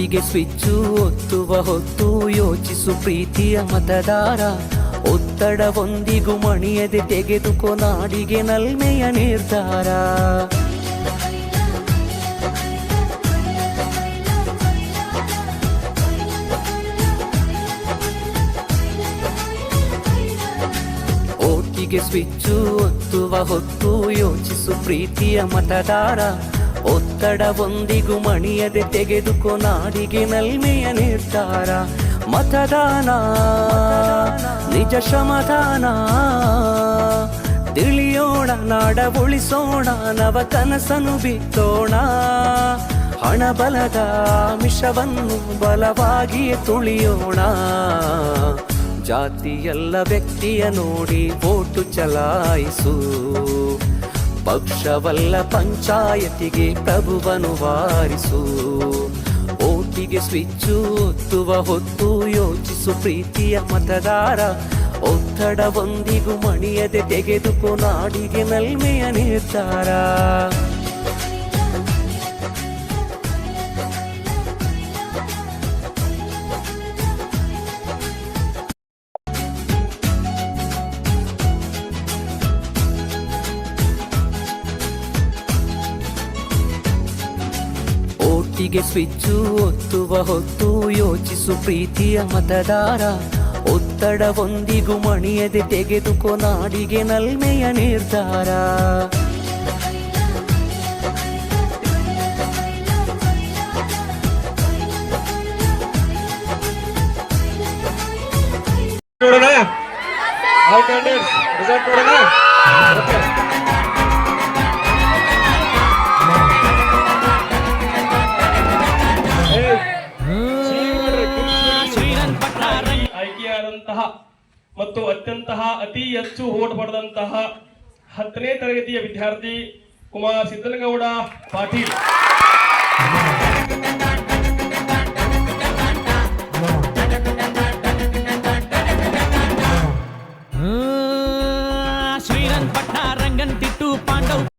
ಓಟಿಗೆ switch ಒತ್ತುವ ಹೊತ್ತು ಯೋಚಿಸು ಪ್ರೀತಿಯ ಮತದಾರ. ಒತ್ತಡವೊಂದಿಗೂ ಮಣಿಯದೆ ತೆಗೆದುಕೋ ನಾಡಿಗೆ ನಲ್ಮೆಯ ನಿರ್ಧಾರ. ಓಟಿಗೆ ಸ್ವಿಚ್ಚು ಒತ್ತುವ ಹೊತ್ತು ಯೋಚಿಸು ಪ್ರೀತಿಯ ಮತದಾರ. ಒತ್ತಡವೊಂದಿಗೂ ಮಣಿಯದೆ ತೆಗೆದುಕೋ ನಾಡಿಗೆ ನಲ್ಮೆಯ ನಿರ್ಧಾರ. ಮತದಾನ ನಿಜ ಶ್ರಮದಾನ, ತಿಳಿಯೋಣ ನಾಡ ಉಳಿಸೋಣ, ನವ ಕನಸನ್ನು ಬಿತ್ತೋಣ. ಹಣಬಲದ ಮಿಷವನ್ನು ಬಲವಾಗಿಯೇ ತುಳಿಯೋಣ. ಜಾತಿಯಲ್ಲ ವ್ಯಕ್ತಿಯ ನೋಡಿ ವೋಟು ಚಲಾಯಿಸು. ಪಕ್ಷವಲ್ಲ ಪಂಚಾಯತಿಗೆ ಪ್ರಭುವನು ವಾರಿಸು. ಓಟಿಗೆ ಸ್ವಿಚ್ಚು ಒತ್ತುವ ಹೊತ್ತು ಯೋಚಿಸು ಪ್ರೀತಿಯ ಮತದಾರ. ಒತ್ತಡವೊಂದಿಗೂ ಮಣಿಯದೆ ತೆಗೆದುಕೋ ನಾಡಿಗೆ ನಲ್ಮೆಯ ನಿರ್ಧಾರ. ಓಟಿಗೆ ಸ್ವಿಚ್ಚು ಒತ್ತುವ ಹೊತ್ತು ಯೋಚಿಸು ಪ್ರೀತಿಯ ಮತದಾರ. ಒತ್ತಡವೊಂದಿಗೂ ಮಣಿಯದೆ ತೆಗೆದುಕೋ ನಾಡಿಗೆ ನಲ್ಮೆಯ ನಿರ್ಧಾರ. ಆಯ್ಕೆಯಾದಂತಹ ಮತ್ತು ಅತಿ ಹೆಚ್ಚು ವೋಟ್ ಪಡೆದಂತಹ 10ನೇ ತರಗತಿಯ ವಿದ್ಯಾರ್ಥಿ ಕುಮಾರ್ ಸಿದ್ದನಗೌಡ ಪಾಟೀಲ್.